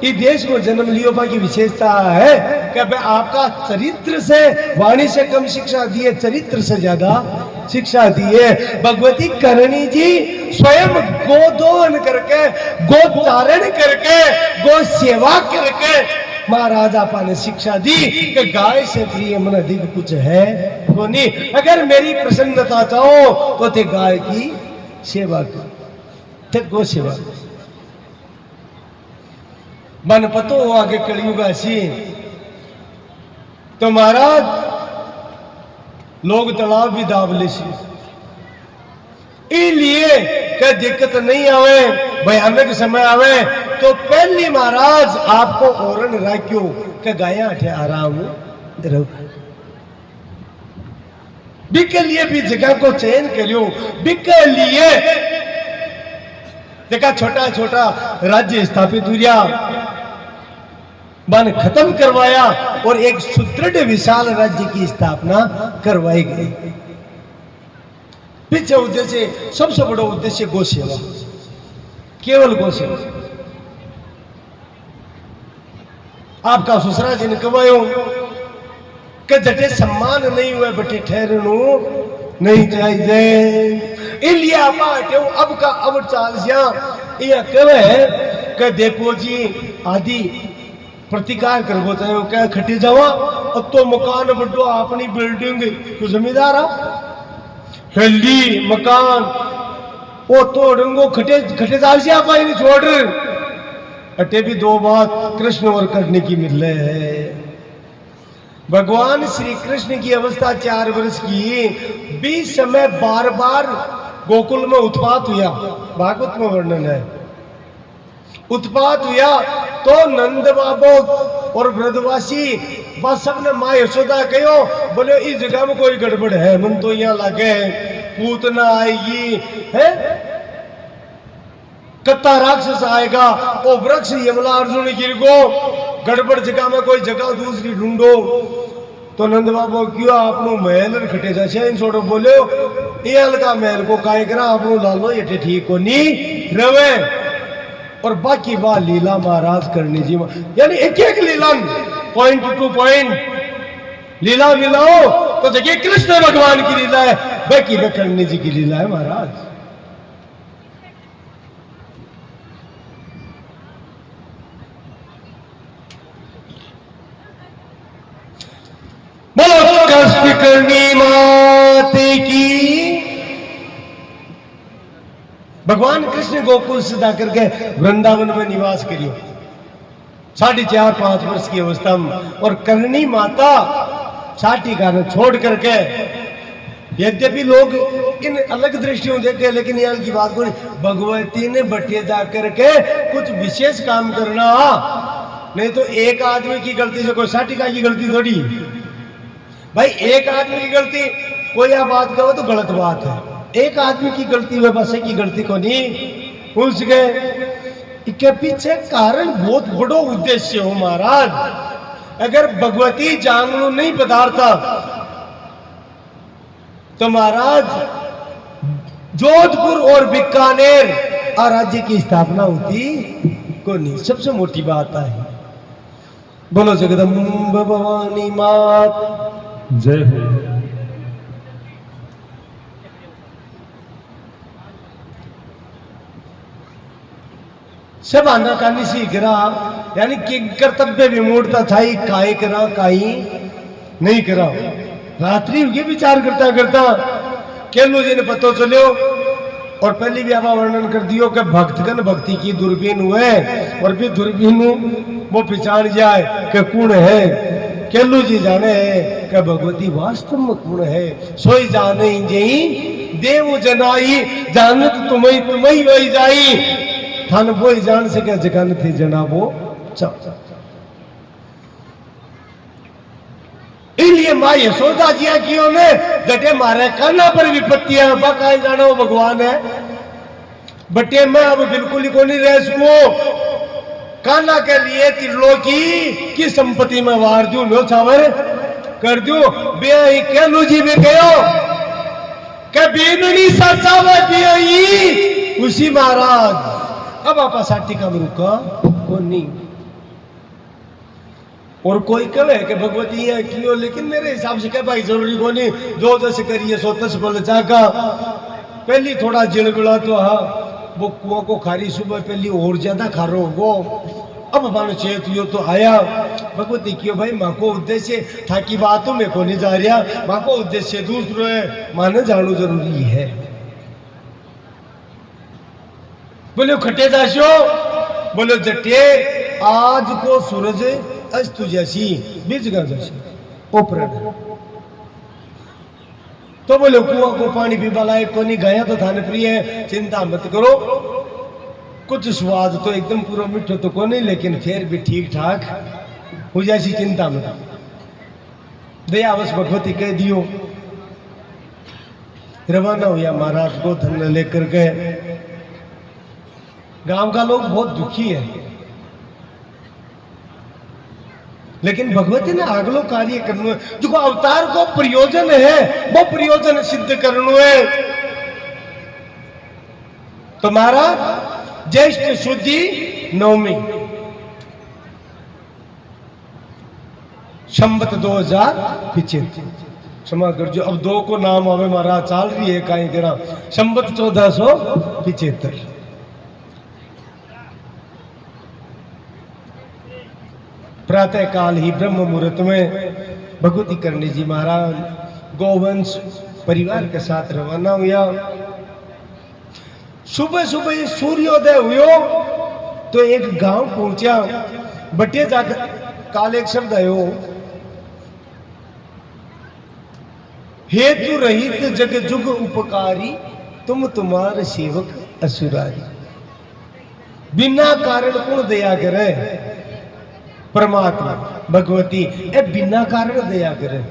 इस देश में जन्म लियो की विशेषता है कि भाई आपका चरित्र से वाणी से कम शिक्षा दिए, चरित्र से ज्यादा शिक्षा दिए। भगवती करणी जी स्वयं गोदोहन करके, गोचारण करके, गो सेवा करके महाराज आपा ने शिक्षा दी कि गाय से प्रिय मन अधिक कुछ है तो नहीं। अगर मेरी प्रसन्नता चाहो तो ते गाय की सेवा कर, ते गो सेवा मन पतो हो आगे कलयुग ऐसी तो महाराज लोग तालाब भी दाब ले इसलिए क्या दिक्कत नहीं आवे, भयानक समय आवे तो पहली महाराज आपको ओरण राख्यो के गाया अठे आराम रहो। बिके लिए भी जगह को चयन करियो, बिके लिए देखा छोटा छोटा राज्य स्थापित हुआ, मन खत्म करवाया और एक सुदृढ़ विशाल राज्य की स्थापना करवाई गई। पीछे उद्देश्य, सबसे बड़ा उद्देश्य गौ सेवा, केवल गौ सेवा। आपका ससुरा जी ने कहो कि जटे सम्मान नहीं हुए बटे ठहरनु नहीं चाहिए, इसलिए आप अब का अब चाल यह कहे कि देखो जी आदि प्रतिकार करबो चाहे क्या खटी जावा, अब तो मकान बड़ो अपनी बिल्डिंग तो जमींदार हेल्दी मकान वो तोड़ो खटे खटे जाल से आप नहीं छोड़। अटे भी दो बात कृष्ण और करने की मिल है। भगवान श्री कृष्ण की अवस्था 4 वर्ष की, 20 समय बार बार गोकुल में उत्पात हुआ, भागवत में वर्णन है। उत्पात हुआ तो नंद बाबो और ब्रजवासी बस सबने माँ यशोदा कहो बोले इस जगह में कोई गड़बड़ है, मन तो यहाँ लगे पूतना आएगी है, कत्ता राक्षस आएगा, वो वृक्ष यमला अर्जुन गिर गो, गड़बड़ जगह में कोई जगह दूसरी ढूंढो। तो नंद बाबू क्यों आपनो महल खटे जैसे छोड़ो बोलो ये हल्का महल को काय करा आपनो लालो ये ठीक को नहीं रवे। और बाकी बात लीला महाराज करनी जी, यानी एक एक लीला पॉइंट टू पॉइंट लीला मिलाओ तो देखिए कृष्ण भगवान की लीला है, बाकी करनी जी की लीला है महाराज। बोलो कष्ट करनी माते की। भगवान कृष्ण गोकुल से जाकर के वृंदावन में निवास करियो 4.5-5 वर्ष की अवस्था में, और करणी माता छाटी का छोड़ करके, यद्यपि लोग इन अलग दृष्टियों देखे लेकिन यहाँ की बात को भगवती ने बटिया जाकर के कुछ विशेष काम करना, नहीं तो एक आदमी की गलती से कोई छाटिका की गलती थोड़ी भाई। एक आदमी की गलती कोई आप बात करो तो गलत बात है, एक आदमी की गलती व्यवसाय की गलती को नहीं पूछ गए। इसके पीछे कारण बहुत बड़ो उद्देश्य हो महाराज। अगर भगवती जांगलू नहीं पधारता तो महाराज जोधपुर और बीकानेर राज्य की स्थापना होती को नहीं। सबसे मोटी बात है, बोलो जगदम्बा भवानी मात जय हो। सब आनाकानी सी करा, यानी कि कर्तव्य विमूढ़ता था ही, काई करा काई नहीं करा। रात्रि ये विचार करता करता केलू जी ने पतो चलो, और पहले भी आपा वर्णन कर दियो कि भक्तगण भक्ति की दूरबीन हुए, और भी दूरबीन वो पहचान जाए कि कौन है। केलू जी जाने है कि भगवती वास्तव में कौन है, सोई जाने जई देव जनाई, जानत तुम्हें तुम्हें वही जाई, थान वो ही जान सके जगन थे जना वो चप। इसलिए माँ यशोदा जी की ने जटे मारे काना पर विपत्तियां बकाए जाना वो भगवान है, बटे मैं अब बिल्कुल ही को नहीं रह सकूं। काना के लिए त्रिलोकी की संपत्ति में वार दू नो छावर कर दू बे केलू जी भी कहो के बीननी सचावे बियई उसी महाराज। अब आपा साटी का रुका को नहीं और कोई कहे कि भगवती है क्यों, लेकिन मेरे हिसाब से क्या भाई जरूरी को नहीं, जो जैसे करिए सो तस बोल जागा। पहली थोड़ा जिलबिला तो हाँ वो कुआं को खारी सुबह पहली और ज्यादा खारो वो अब मानो चेत यो तो आया भगवती क्यों भाई माँ को उद्देश्य था की बातों में को नहीं जा रहा, माँ को उद्देश्य दूसरो है, माने जानो जरूरी है। बोले खटे जाशो, बोले जटे आज को सूरज अस्त जैसी बीजगा जैसी ओपरन। तो बोले कुआं को पानी पीवा लायक को नहीं गया तो थाने प्रिय है, चिंता मत करो, कुछ स्वाद तो एकदम पूरा मिठो तो को नहीं, लेकिन फिर भी ठीक ठाक हो जैसी चिंता मत। दया बस भगवती कह दियो। रवाना हुआ महाराज को धन लेकर गए। गांव का लोग बहुत दुखी है, लेकिन भगवती ने अगलो कार्य करना है, जो अवतार को प्रयोजन है वो प्रयोजन सिद्ध करना है। तो महाराज ज्येष्ठ शुद्धि नवमी संवत 2075 क्षमा कर जो अब दो को नाम आवे महाराज चाल रही है कहीं करा संवत 1475। प्रातः काल ही ब्रह्म मुहूर्त में भगवती करणी जी महाराज गोवंश परिवार के साथ रवाना हुआ। सुबह सुबह सूर्योदय हुआ तो एक गांव पहुंचा, बटे जाकर काल एक शब्द आयो, हेतु रहित जग जुग उपकारी तुम तुम्हारे सेवक असुरारी। बिना कारण कौन दया करे, परमात्मा भगवती ए बिना कारण दया करे।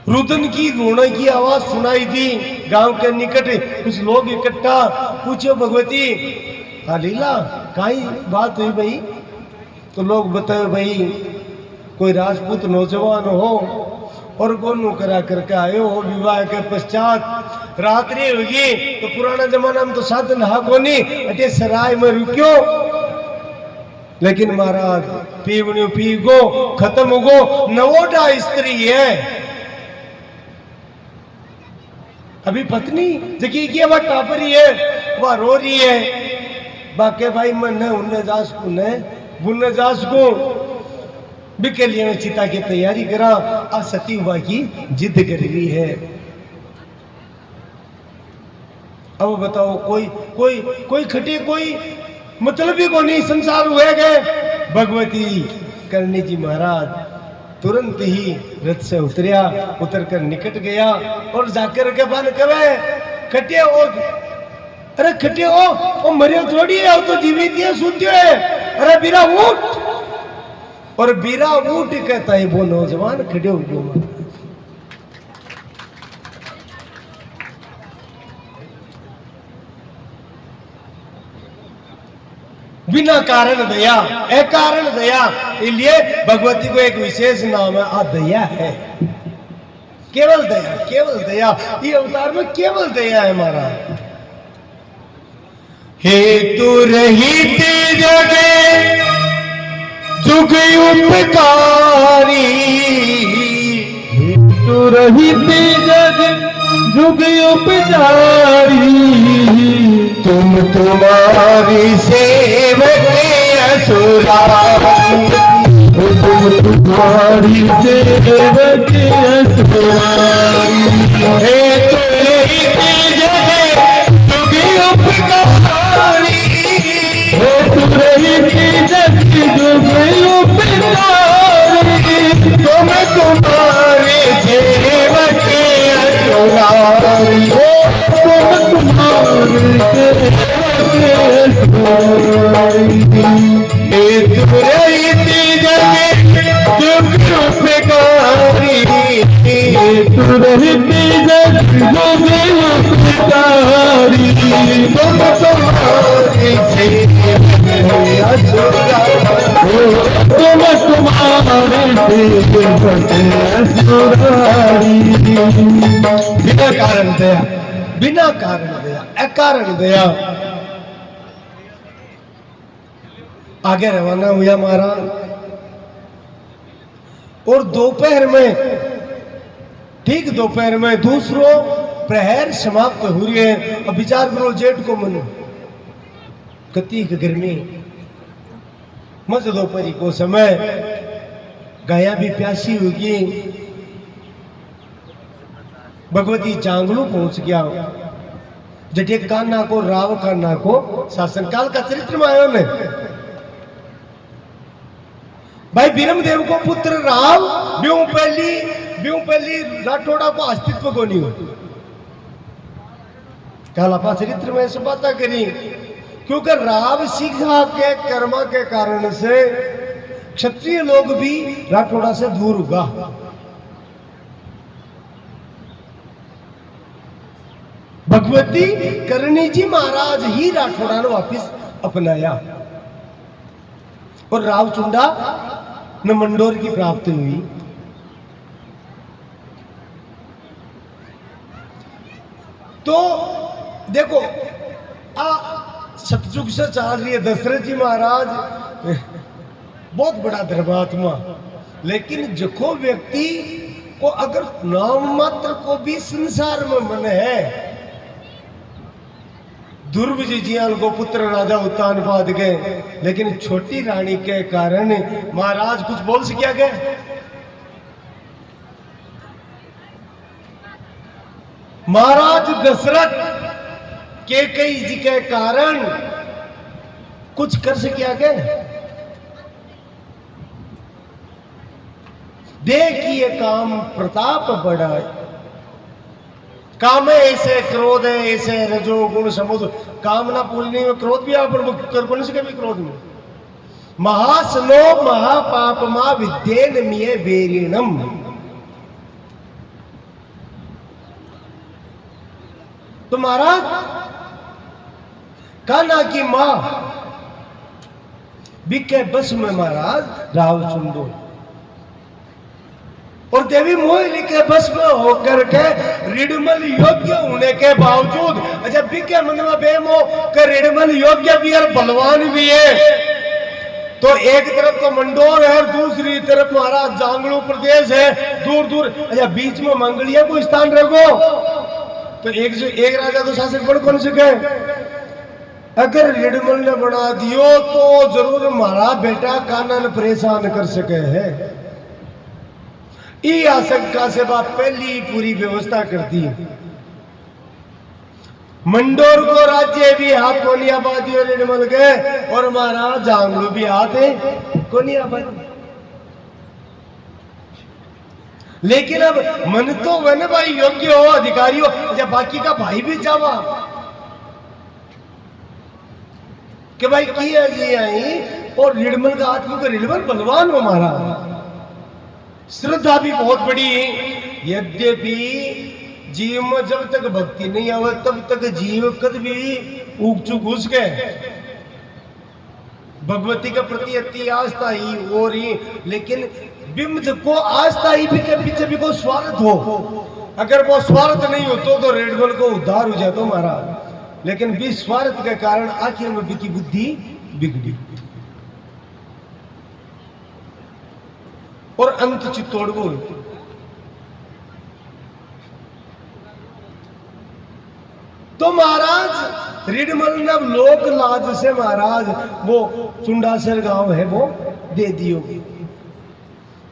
रुदन की रोने की आवाज सुनाई दी गांव के निकट, कुछ लोग इकट्ठा पूछो भगवती हाँ लीला काई बात हुई भाई, तो लोग बताए भाई कोई राजपूत नौजवान हो और गोनू करा करके आए हो, विवाह के पश्चात रात्रि होगी तो पुराना जमाना में तो साधन हा कोनी अटे सराय में रुक्यो, लेकिन महाराज पीवनी पी गो खत्म हो गो, नवोटा स्त्री है अभी पत्नी जकी की वह टापरी है वह रो रही है, बाके भाई मन उन्ने जास को ने बुन्ने जास को बिके लिए चिता की तैयारी करा, आ सती हुआ की जिद कर रही है। अब बताओ कोई कोई कोई खटे कोई मतलब ही को नहीं संसार हुए गए। भगवती करणी जी महाराज तुरंत ही रथ से उतरिया, उतर कर निकट गया और जाकर के बन कवे खटे ओ, अरे खटे ओ मरियो थोड़ी है, तो जीवित है सुत्यो है, अरे बीरा उठ, और बीरा उठ कहता है वो नौजवान खड़े हो गयो। बिना कारण दया, अकारण दया, इसलिए भगवती को एक विशेष नाम है आ दया है, केवल दया, केवल दया, ये अवतार में केवल दया है हमारा। हेतु रहित जगे जुग उपकारी, हेतु रहित जग जुग उपकारी, तुम तुम्हारी सेवक असुरारी, तुम तुम्हारी सेवक असुरारी। हेतु रहित जग जुग उपकारी, हेतु रहित जग जुग उपकारी, तुम तुम्हारी सेवक असुरारी, तुम तुम्हारी हेतु रहित जग जुग उपकारी, हेतु रहित जग जुग उपकारी, तुम तुम्हारी सेवक असुरारी, तुम तुम्हारी सेवक असुरारी। बिना कारण दया, बिना कारण दया, अकारण दया। आगे रवाना हुआ महाराज। और दोपहर में, ठीक दोपहर में दूसरो प्रहर समाप्त हो रही है। अब विचार करो जेठ को मन कती गर्मी, मज दोपहरी को समय, गाया भी प्यासी होगी। भगवती जांगलू पहुंच गया। जटे कान्हा को, राव कान्हा को शासन काल का चरित्र में आयो ने भाई बीरमदेव को पुत्र राव ब्यों पहली राठौड़ा को अस्तित्व को नहीं हो। कालापा चरित्र में ऐसी बात करी क्योंकि राव सीखा के कर्मा के कारण से क्षत्रिय लोग भी राठौड़ा से दूर होगा। भगवती करणी जी महाराज ही राठौड़ा ने वापिस अपनाया और रावचुंडा न मंडोर की प्राप्ति हुई। तो देखो सतयुग से चल रही है। दशरथ जी महाराज बहुत बड़ा धर्मात्मा, लेकिन जो व्यक्ति को अगर नाम मात्र को भी संसार में मन है, दुर्विजय जियाल को पुत्र राजा उत्तानपाद गए, लेकिन छोटी रानी के कारण महाराज कुछ बोल सकिया गए। महाराज दशरथ कैकेयी जी के कारण कुछ कर सकिया गए। देखिए काम प्रताप बढ़ाए, काम है ऐसे, क्रोध है ऐसे, रजोगुण समुद्र, कामना पूरी में क्रोध भी आप कर सके भी क्रोध में। महासनो महापापमा विद्येन मिये बेरिणम। तो महाराज कान्हा की मां बिके बस में महाराज रावचुंडो और देवी मोहिनी के बस में होकर के रिडमल योग्य होने के बावजूद, अच्छा बिके मन में बेमो के रिडमल योग्य भी और बलवान भी है, तो एक तरफ तो मंडोर है और दूसरी तरफ महाराज जांगलू प्रदेश है, दूर दूर। अच्छा बीच में मंगलिया को स्थान रखो तो एक राजा तो शासक बन कौन सके। अगर रिडमल ने बना दियो तो जरूर हमारा बेटा कान्हा ने परेशान कर सके है। ई आशंका से बात पहली पूरी व्यवस्था करती है। मंडोर को राज्य भी हाथ कोनी आबादी और रिडमल गए और महाराज जांगलू भी हाथ है कोनी आबादी। लेकिन अब मन तो वन भाई योग्य हो, अधिकारी हो, या बाकी का भाई भी चावा कि भाई किया जी आई और रिडमल का आदमी को रिडमल बलवान हो महाराज, श्रद्धा भी बहुत बड़ी। यद्यपि जीव में जब तक भक्ति नहीं आवे तब तक जीव कद भी उग चुक घुस गए। भगवती के प्रति अति आस्था ही हो रही, लेकिन बिम्ब को आस्था ही भी के पीछे भी कोई स्वार्थ हो। अगर वो स्वार्थ नहीं हो तो रेडमल को उद्धार हो जाता महाराज, लेकिन भी स्वार्थ के कारण आखिर में बिकी बुद्धि बिगड़ी और अंत चित्तौड़ बोल। तो महाराज रिडमल ने लोक लाज से महाराज वो चुंडासर गांव है वो दे दियो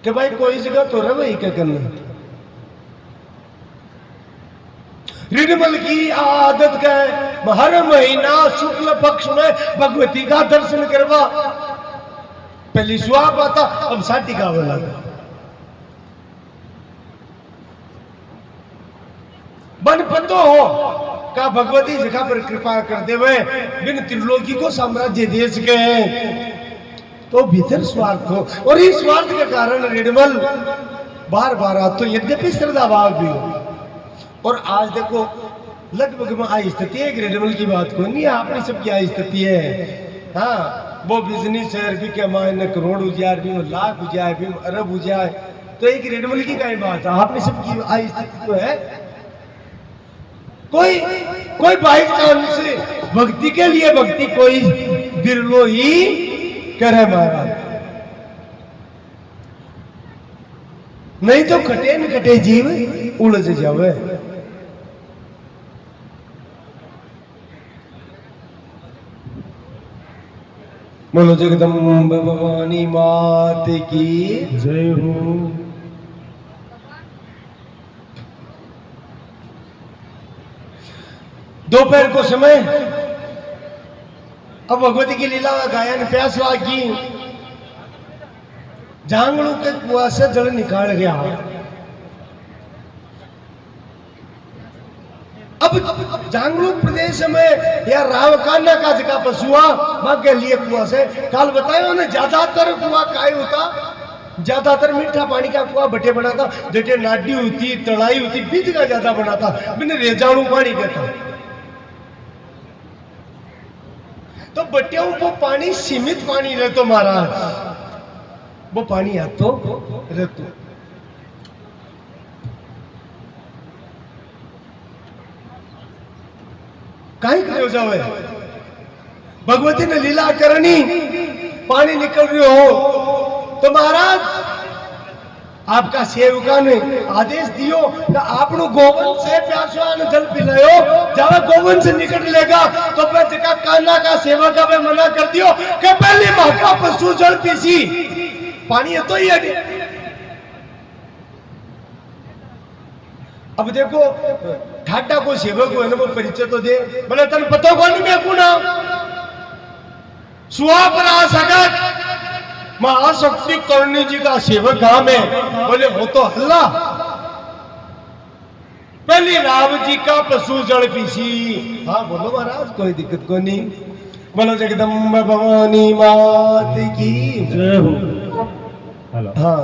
कि भाई कोई जगह तो रहे वही क्या करना। रिडमल की आदत का है हर महीना शुक्ल पक्ष में भगवती का दर्शन करवा। पहली स्वाप आता अब साटी का बोला बन पतो हो का भगवती जगह पर कृपा करते हुए बिन त्रिलोकी को साम्राज्य दे सके तो भीतर स्वार्थ हो, और इस स्वार्थ के कारण रिडमल बार बार आ तो यद्यपि श्रद्धा भाव भी हो। और आज देखो लगभग में आई स्थिति है, रिडमल की बात को नहीं, आपने सबकी आई स्थिति है। हाँ वो बिजनेस है भी क्या मायने करोड़ हो जाए, भी लाख हो जाए, भी अरब हो जाए, तो एक रिडमल की कई बात है। आपने सबकी आई स्थिति तो है। कोई बाई चांस भक्ति के लिए भक्ति कोई बिरलो ही करे महाराज, नहीं तो खटे न खटे जीव उलझ जावे। बोलो जगदम्बा भवानी मात की जय हो। दोपहर को समय, अब भगवती की लीला का गायन प्यास लागी, जांगलू के कुआं से जल निकाल गया। अब जांगलू प्रदेश में या रावकाना का जगह पशुआ मां के लिए कुआं से काल बताया उन्हें, ज्यादातर कुआं काय होता, ज्यादातर मीठा पानी का कुआं बटे बना था, जटे नाडी होती तड़ाई होती बीज का ज्यादा बना था, मैंने रेजाणु पानी कहता। तो बटियों वो पानी सीमित पानी रहते महाराज, वो पानी आतो रहतो। काई करे जावे, भगवती ने लीला करनी, पानी निकल रही हो तो महाराज आपका सेवका ने आदेश दियो कि आपनो गोवन से प्यासा ने जल पिलायो, जब गोवन से निकल लेगा तो मैं जका कान्हा का सेवक है मना कर दियो कि पहले मां का पशु जल पीसी, पानी है तो ही है। अब देखो ठाटा को सेवक हो ना, वो परिचय तो दे, बोले तन पता कौन मैं कुना सुहा पर आ सकत महाशक्ति करणी जी का सेवक काम है, बोले वो तो हल्ला पहले राम जी का पशु जल पीसी। हाँ बोलो महाराज, कोई दिक्कत को नहीं। बोलो जगदम्बा भवानी मात की जय हो। हेलो। हाँ